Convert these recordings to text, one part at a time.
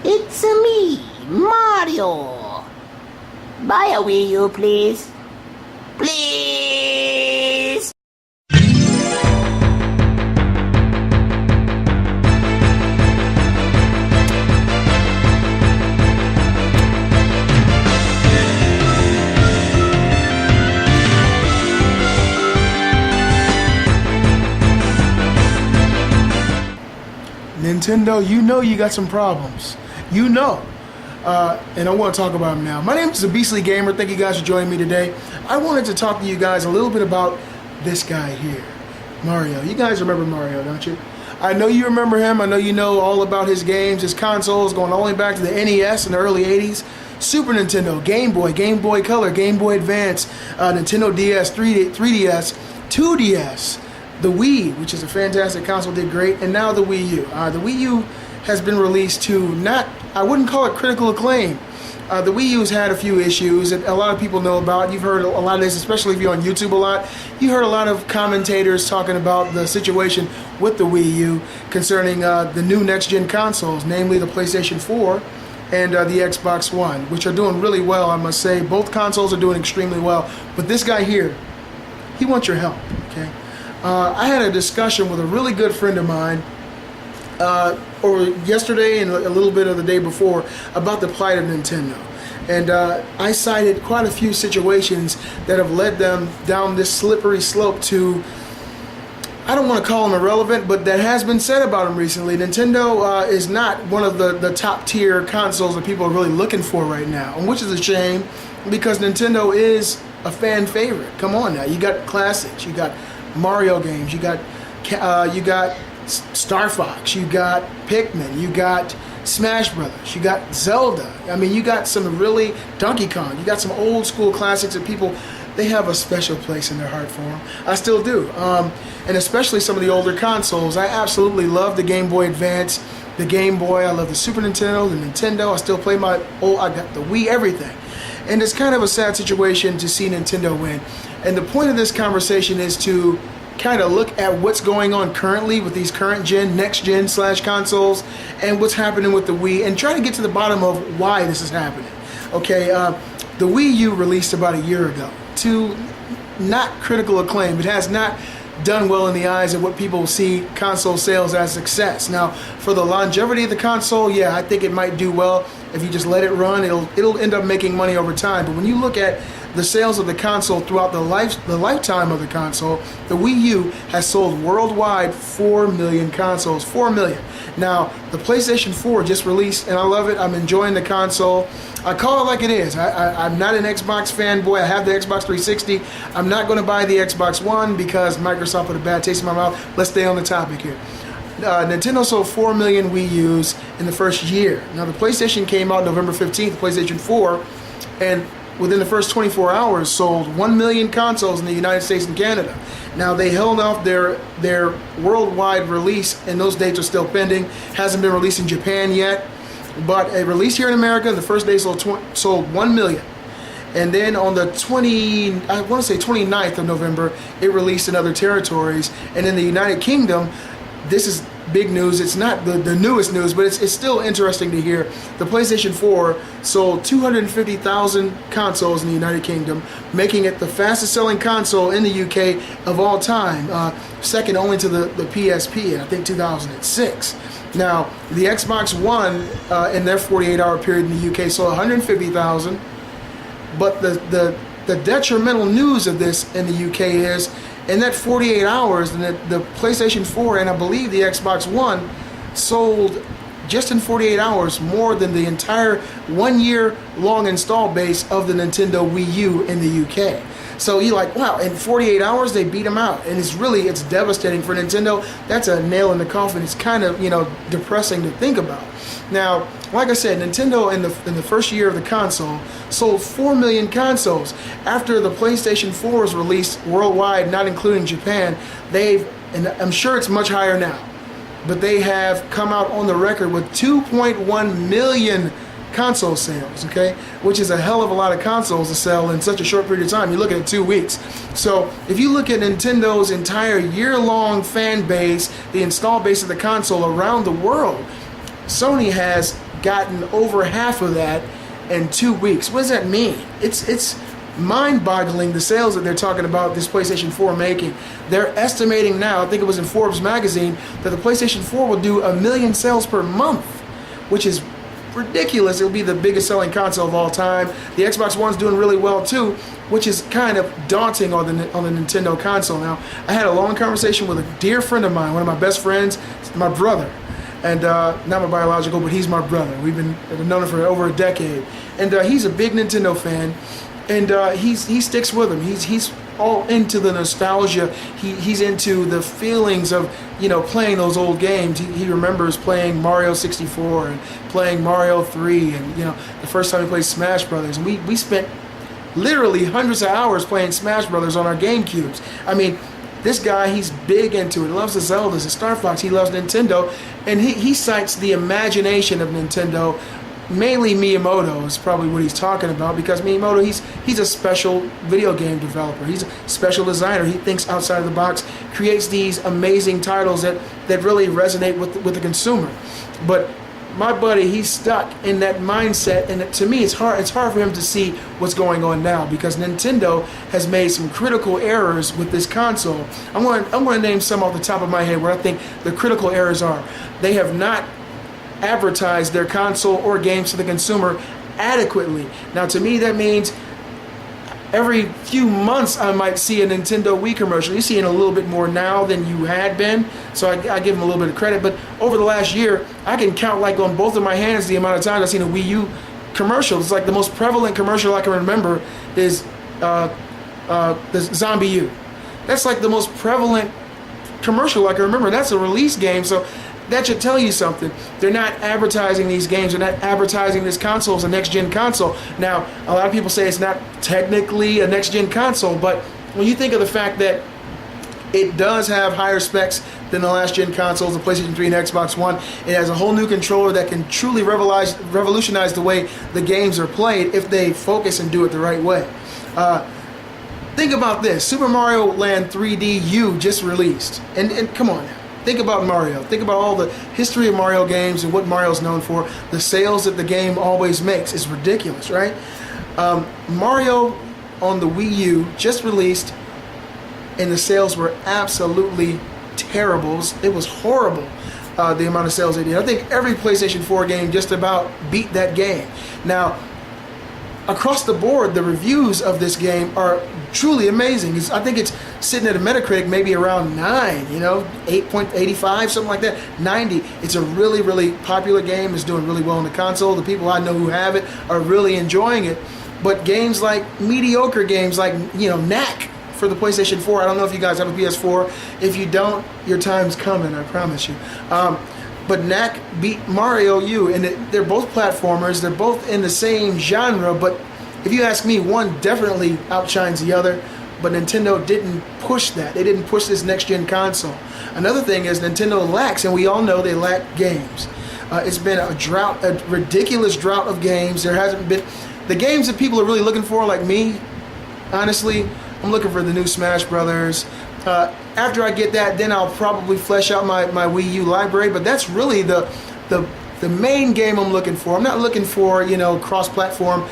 It's me, Mario. Buy a Wii U, please. Please! Nintendo, you know you got some problems. You know. And I want to talk about them now. My name is The Beastly Gamer. Thank you guys for joining me today. I wanted to talk to you guys a little bit about this guy here, Mario. You guys remember Mario, don't you? I know you remember him. I know you know all about his games, his consoles, going all the way back to the NES in the early 80s. Super Nintendo, Game Boy Color, Game Boy Advance, Nintendo DS, 3DS, 2DS, the Wii, which is a fantastic console, did great, and now the Wii U. The Wii U has been released to not, I wouldn't call it critical acclaim. The Wii U's had a few issues that a lot of people know about. You've heard a lot of this, especially if you're on YouTube a lot. You heard a lot of commentators talking about the situation with the Wii U concerning the new next-gen consoles, namely the PlayStation 4 and the Xbox One, which are doing really well, I must say. Both consoles are doing extremely well. But this guy here, he wants your help, okay? I had a discussion with a really good friend of mine over yesterday and a little bit of the day before about the plight of Nintendo. And I cited quite a few situations that have led them down this slippery slope to, I don't want to call them irrelevant, but that has been said about them recently. Nintendo is not one of the top tier consoles that people are really looking for right now, which is a shame because Nintendo is a fan favorite. Come on now, you got classics, you got Mario games, you got Star Fox, you got Pikmin, you got Smash Brothers, you got Zelda. I mean, you got some really Donkey Kong. You got some old school classics that people, they have a special place in their heart for them. I still do, and especially some of the older consoles. I absolutely love the Game Boy Advance, the Game Boy. I love the Super Nintendo, the Nintendo. I still play I got the Wii, everything. And it's kind of a sad situation to see Nintendo win. And the point of this conversation is to kind of look at what's going on currently with these current gen, next gen / consoles, and what's happening with the Wii, and try to get to the bottom of why this is happening. Okay, the Wii U released about a year ago to not critical acclaim. It has not done well in the eyes of what people see console sales as success. Now, for the longevity of the console, yeah, I think it might do well. If you just let it run, it'll end up making money over time. But when you look at the sales of the console throughout the lifetime of the console, the Wii U has sold worldwide 4 million consoles. 4 million. Now, the PlayStation 4 just released, and I love it. I'm enjoying the console. I call it like it is. I'm not an Xbox fanboy. I have the Xbox 360. I'm not going to buy the Xbox One because Microsoft put a bad taste in my mouth. Let's stay on the topic here. Nintendo sold 4 million Wii U's in the first year. Now, the PlayStation came out November 15th, PlayStation 4, and within the first 24 hours sold 1 million consoles in the United States and Canada. Now, they held off their worldwide release, and those dates are still pending. Hasn't been released in Japan yet, but a release here in America, the first day sold 1 million. And then on the 29th of November, it released in other territories. And in the United Kingdom, this is big news. It's not the newest news, but it's still interesting to hear. The PlayStation 4 sold 250,000 consoles in the United Kingdom, making it the fastest selling console in the UK of all time, second only to the PSP in, I think, 2006. Now, the Xbox One in their 48-hour period in the UK sold 150,000, but the detrimental news of this in the UK is in that 48 hours, the PlayStation 4 and I believe the Xbox One sold just in 48 hours more than the entire 1 year long install base of the Nintendo Wii U in the UK. So you're like, wow, in 48 hours they beat them out, and it's devastating for Nintendo. That's a nail in the coffin. It's kind of depressing to think about. Now, like I said, Nintendo in the first year of the console sold 4 million consoles. After the PlayStation 4 was released worldwide, not including Japan, and I'm sure it's much higher now, but they have come out on the record with 2.1 million console sales, okay? Which is a hell of a lot of consoles to sell in such a short period of time. You're looking at 2 weeks. So if you look at Nintendo's entire year-long fan base, the install base of the console around the world, Sony has gotten over half of that in 2 weeks. What does that mean? It's mind-boggling, the sales that they're talking about this PlayStation 4 making. They're estimating now, I think it was in Forbes magazine, that the PlayStation 4 will do 1 million sales per month, which is ridiculous. It'll be the biggest selling console of all time. The Xbox One's doing really well too, which is kind of daunting on the Nintendo console. Now, I had a long conversation with a dear friend of mine, one of my best friends, my brother, and not my biological, but he's my brother. I've known him for over a decade, and he's a big Nintendo fan. And he sticks with him. He's all into the nostalgia. He's into the feelings of, playing those old games. He remembers playing Mario 64 and playing Mario 3 and, the first time he played Smash Brothers. And we spent literally hundreds of hours playing Smash Brothers on our GameCubes. I mean, this guy, he's big into it. He loves the Zeldas and Star Fox. He loves Nintendo. And he cites the imagination of Nintendo. Mainly Miyamoto is probably what he's talking about, because Miyamoto, he's a special video game developer. He's a special designer. He thinks outside of the box, creates these amazing titles that really resonate with the consumer. But my buddy, he's stuck in that mindset, and to me, it's hard for him to see what's going on now, because Nintendo has made some critical errors with this console. I'm going to name some off the top of my head where I think the critical errors are. They have not advertise their console or games to the consumer adequately. Now, to me, that means every few months I might see a Nintendo Wii commercial. You're seeing a little bit more now than you had been, so I give them a little bit of credit. But over the last year, I can count like on both of my hands the amount of times I've seen a Wii U commercial. It's like the most prevalent commercial I can remember is the Zombie U. That's like the most prevalent commercial I can remember. That's a release game, so that should tell you something. They're not advertising these games. They're not advertising this console as a next-gen console. Now, a lot of people say it's not technically a next-gen console, but when you think of the fact that it does have higher specs than the last-gen consoles, the PlayStation 3 and Xbox One, it has a whole new controller that can truly revolutionize the way the games are played if they focus and do it the right way. Think about this. Super Mario Land 3D U just released. And come on now. Think about Mario. Think about all the history of Mario games and what Mario's known for. The sales that the game always makes is ridiculous, right? Mario on the Wii U just released, and the sales were absolutely terrible. It was horrible, the amount of sales they did. I think every PlayStation 4 game just about beat that game. Now, across the board, the reviews of this game are truly amazing. I think it's sitting at a Metacritic maybe around 9, 8.85, something like that, 90. It's a really, really popular game. It's doing really well on the console. The people I know who have it are really enjoying it. But games like mediocre games like, Knack for the PlayStation 4, I don't know if you guys have a PS4. If you don't, your time's coming, I promise you. But Knack beat Mario U, and they're both platformers. They're both in the same genre, but if you ask me, one definitely outshines the other, but Nintendo didn't push that. They didn't push this next-gen console. Another thing is Nintendo lacks, and we all know they lack games. It's been a ridiculous drought of games. There hasn't been... The games that people are really looking for, like me, honestly, I'm looking for the new Smash Brothers. After I get that, then I'll probably flesh out my Wii U library, but that's really the main game I'm looking for. I'm not looking for, cross-platform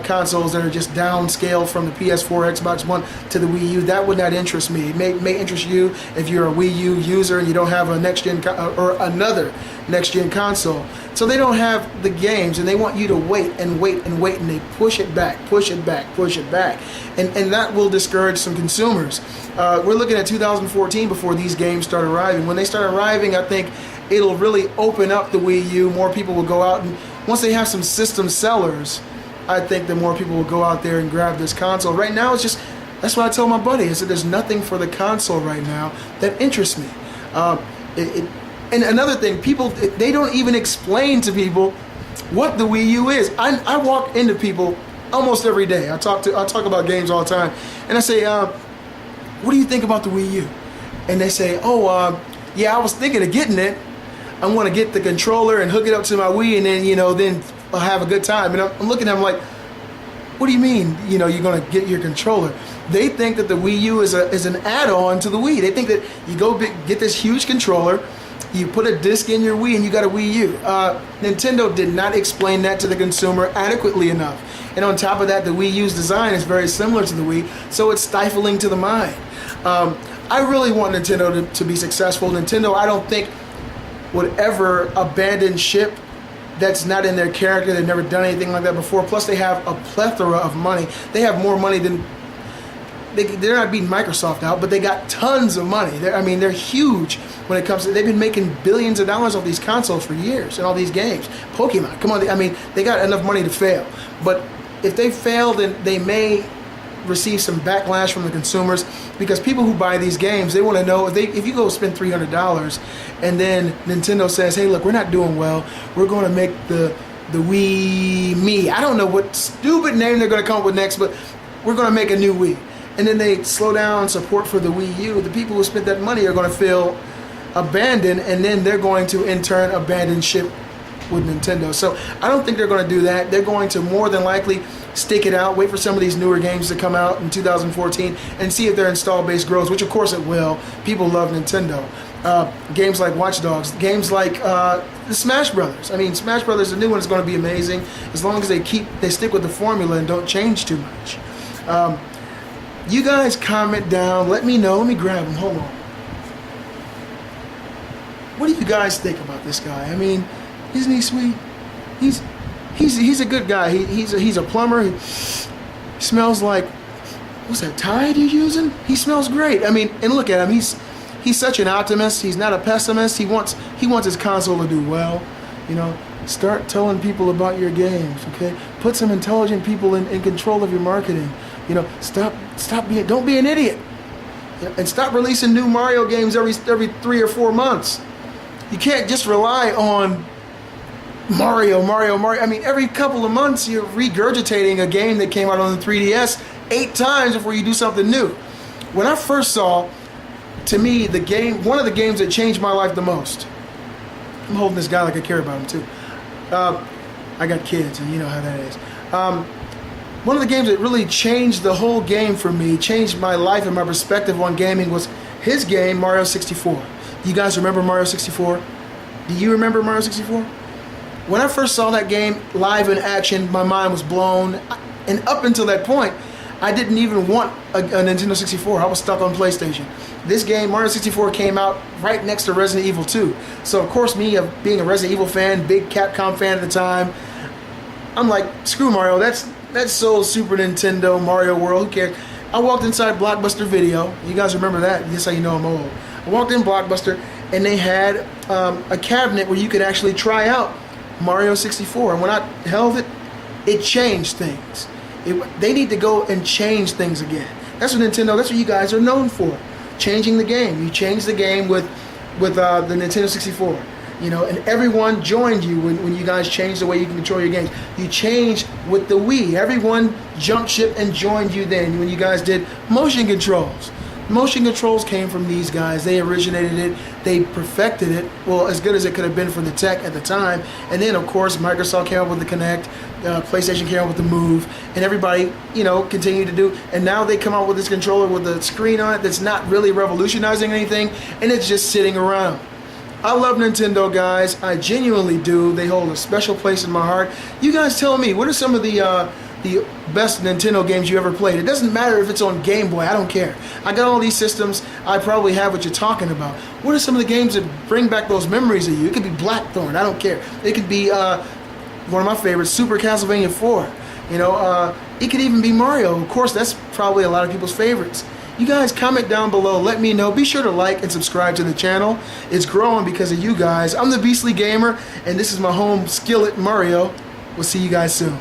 consoles that are just downscale from the PS4, Xbox One to the Wii U. That would not interest me. It may interest you if you're a Wii U user and you don't have a next-gen or another next-gen console. So they don't have the games, and they want you to wait and wait and wait, and they push it back, push it back, push it back. And that will discourage some consumers. We're looking at 2014 before these games start arriving. When they start arriving, I think it'll really open up the Wii U. More people will go out, and once they have some system sellers, I think that more people will go out there and grab this console. Right now, it's just, that's what I tell my buddy. I said, there's nothing for the console right now that interests me. And another thing, people, they don't even explain to people what the Wii U is. I walk into people almost every day. I talk about games all the time, and I say, what do you think about the Wii U? And they say, yeah, I was thinking of getting it. I want to get the controller and hook it up to my Wii, and then, then I'll have a good time. And I'm looking at them like, what do you mean, you're going to get your controller? They think that the Wii U is an add-on to the Wii. They think that you go get this huge controller, You put a disc in your Wii and you got a Wii U. Nintendo did not explain that to the consumer adequately enough. And on top of that, the Wii U's design is very similar to the Wii, so it's stifling to the mind. I really want Nintendo to be successful. Nintendo, I don't think, would ever abandon ship that's not in their character. They've never done anything like that before. Plus, they have a plethora of money. They have more money than... They're not beating Microsoft out, but they got tons of money. They're huge when it comes to... They've been making billions of dollars off these consoles for years and all these games. Pokemon, come on. They got enough money to fail. But if they fail, then they may receive some backlash from the consumers, because people who buy these games, they want to know, if you go spend $300 and then Nintendo says, hey, look, we're not doing well, we're going to make the Wii Me. I don't know what stupid name they're going to come up with next, but we're going to make a new Wii. And then they slow down support for the Wii U. The people who spent that money are going to feel abandoned, and then they're going to in turn abandon ship with Nintendo. So I don't think they're going to do that. They're going to more than likely stick it out, wait for some of these newer games to come out in 2014 and see if their install base grows, which of course it will. People love Nintendo. Games like Watch Dogs, games like the Smash Brothers. Smash Brothers, the new one, is going to be amazing as long as they stick with the formula and don't change too much. You guys comment down, let me know. Let me grab them, hold on. What do you guys think about this guy? Isn't he sweet? He's a good guy. He's a plumber. He smells like, what's that, Tide you're using? He smells great. And look at him. He's such an optimist. He's not a pessimist. He wants his console to do well. Start telling people about your games. Okay, put some intelligent people in control of your marketing. Don't be an idiot. And stop releasing new Mario games every 3 or 4 months. You can't just rely on Mario. Every couple of months you're regurgitating a game that came out on the 3DS 8 times before you do something new. When I first saw, to me, one of the games that changed my life the most. I'm holding this guy like I care about him too. I got kids, and you know how that is. One of the games that really changed the whole game for me, changed my life and my perspective on gaming, was his game, Mario 64. You guys remember Mario 64? Do you remember Mario 64? When I first saw that game live in action, my mind was blown. And up until that point, I didn't even want a Nintendo 64. I was stuck on PlayStation. This game, Mario 64, came out right next to Resident Evil 2. So, of course, me being a Resident Evil fan, big Capcom fan at the time, I'm like, screw Mario. That's so Super Nintendo, Mario World. Who cares? I walked inside Blockbuster Video. You guys remember that? That's how you know I'm old. I walked in Blockbuster, and they had a cabinet where you could actually try out Mario 64. And when I held it, it changed things. They need to go and change things again. That's what Nintendo, that's what you guys are known for. Changing the game. You changed the game with the Nintendo 64. And everyone joined you when you guys changed the way you can control your games. You changed with the Wii. Everyone jumped ship and joined you then when you guys did motion controls. Motion controls came from these guys. They originated it. They perfected it. Well, as good as it could have been for the tech at the time. And then, of course, Microsoft came up with the Kinect. PlayStation came up with the Move. And everybody, continued to do. And now they come out with this controller with a screen on it that's not really revolutionizing anything. And it's just sitting around. I love Nintendo, guys. I genuinely do. They hold a special place in my heart. You guys tell me, what are some of the best Nintendo games you ever played? It doesn't matter if it's on Game Boy. I don't care. I got all these systems. I probably have what you're talking about. What are some of the games that bring back those memories of you? It could be Blackthorn. I don't care. It could be one of my favorites, Super Castlevania 4. It could even be Mario. Of course, that's probably a lot of people's favorites. You guys comment down below. Let me know. Be sure to like and subscribe to the channel. It's growing because of you guys. I'm the Beastly Gamer, and this is my home skillet, Mario. We'll see you guys soon.